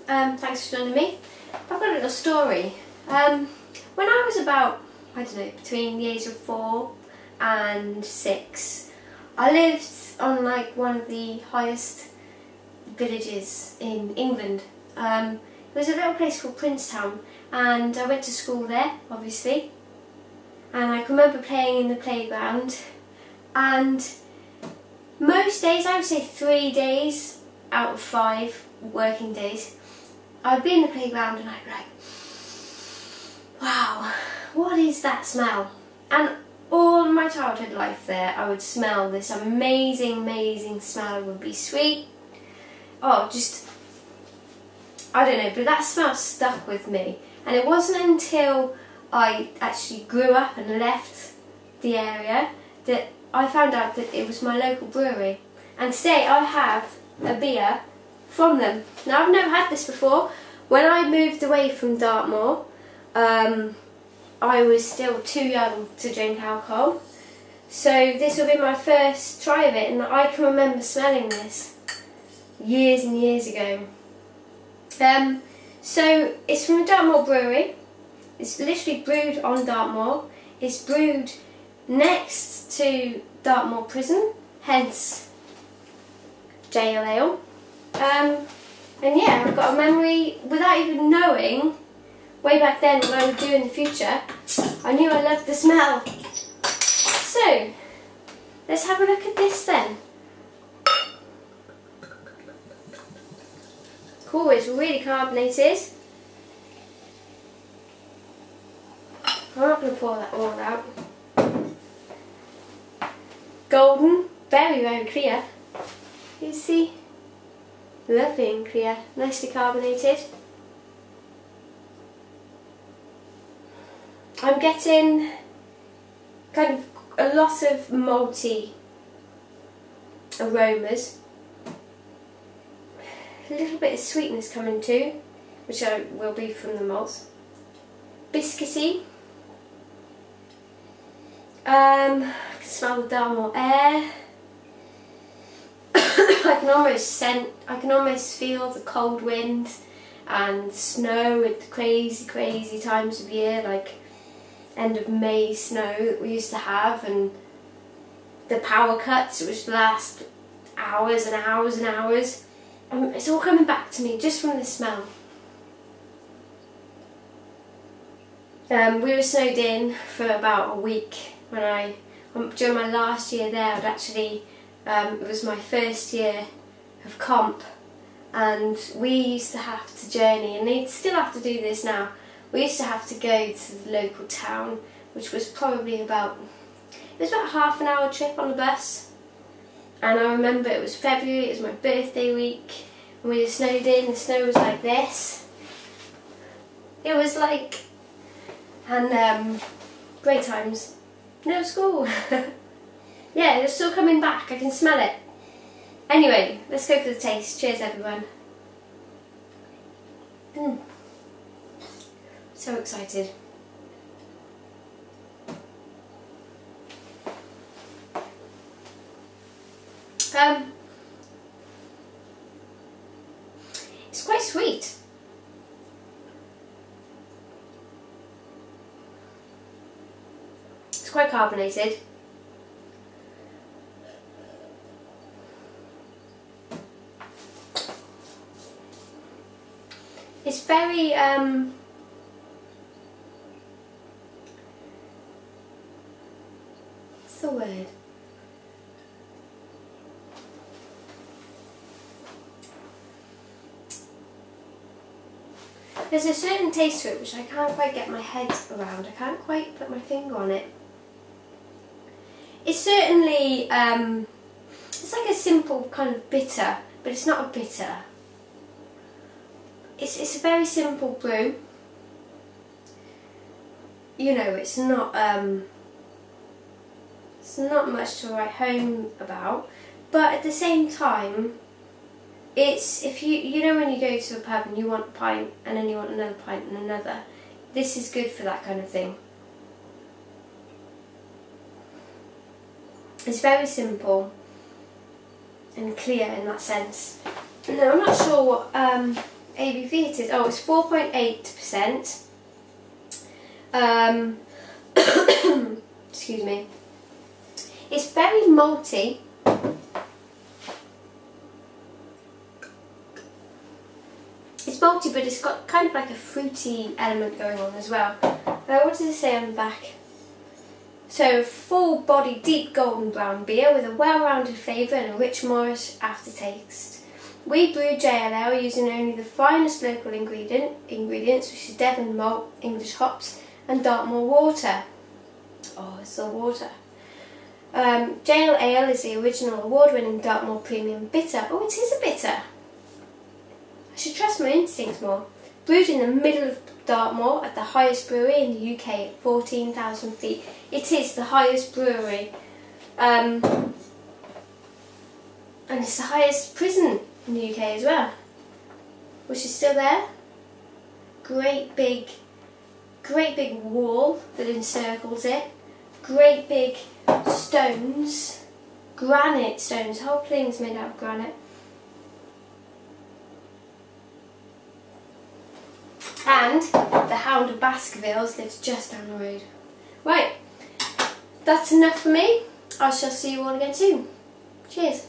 Thanks for joining me. I've got a little story. When I was about, I don't know, between the age of 4 and 6, I lived on like one of the highest villages in England. It was a little place called Princetown, and I went to school there, obviously. And I can remember playing in the playground, and most days, I would say 3 days out of 5 working days, I'd be in the playground and I'd be like, wow, what is that smell? And all my childhood life there, I would smell this amazing, amazing smell. It would be sweet. Oh, just, I don't know, but that smell stuck with me. And it wasn't until I actually grew up and left the area that I found out that it was my local brewery. And today I have a beer from them. Now, I've never had this before. When I moved away from Dartmoor, I was still too young to drink alcohol. So this will be my first try of it, and I can remember smelling this years and years ago. So it's from the Dartmoor Brewery. It's literally brewed on Dartmoor. It's brewed next to Dartmoor Prison, hence jail ale. And yeah, I've got a memory, without even knowing, way back then what I would do in the future, I knew I loved the smell. So, let's have a look at this then. Cool, it's really carbonated. I'm not going to pour that all out. Golden, very, very clear. You see? Lovely and clear, nicely carbonated. I'm getting kind of a lot of malty aromas. A little bit of sweetness coming too, which will be from the malts. Biscuity. I can smell the Dartmoor air. I can almost feel the cold wind and snow at the crazy, crazy times of year, like end of May snow that we used to have, and the power cuts which last hours and hours and hours. It's all coming back to me just from the smell. We were snowed in for about a week when during my last year there. I'd actually, it was my first year of comp, and we used to have to journey, and they still have to do this now. We used to have to go to the local town, which was probably about a half an hour trip on the bus. And I remember it was February, it was my birthday week, and we were snowed in. The snow was like this. It was like, and great times. No school. Yeah, it's still coming back, I can smell it. Anyway, let's go for the taste. Cheers everyone. So excited. It's quite sweet. It's quite carbonated. It's very what's the word? There's a certain taste to it which I can't quite get my head around. I can't quite put my finger on it. It's certainly, it's like a simple kind of bitter, but it's not a bitter. It's a very simple brew. You know, it's not much to write home about, but at the same time, it's, if you know when you go to a pub and you want a pint and then you want another pint and another, this is good for that kind of thing. It's very simple and clear in that sense. Now, I'm not sure what ABV it is? Oh, it's 4.8%. Excuse me. It's very malty. It's malty, but it's got kind of like a fruity element going on as well. What does it say on the back? So, full-bodied, deep golden brown beer with a well-rounded flavour and a rich Moorish aftertaste. We brew JLL using only the finest local ingredients, which is Devon malt, English hops, and Dartmoor water. Oh, it's all water. JL Ale is the original award-winning Dartmoor Premium Bitter. Oh, it is a bitter. I should trust my instincts more. Brewed in the middle of Dartmoor at the highest brewery in the UK at 14,000 feet. It is the highest brewery. And it's the highest prison in the UK as well. Which is still there. Great big wall that encircles it. Great big stones. Granite stones. The whole thing's made out of granite. And the Hound of Baskervilles lives just down the road. Right, that's enough for me. I shall see you all again soon. Cheers.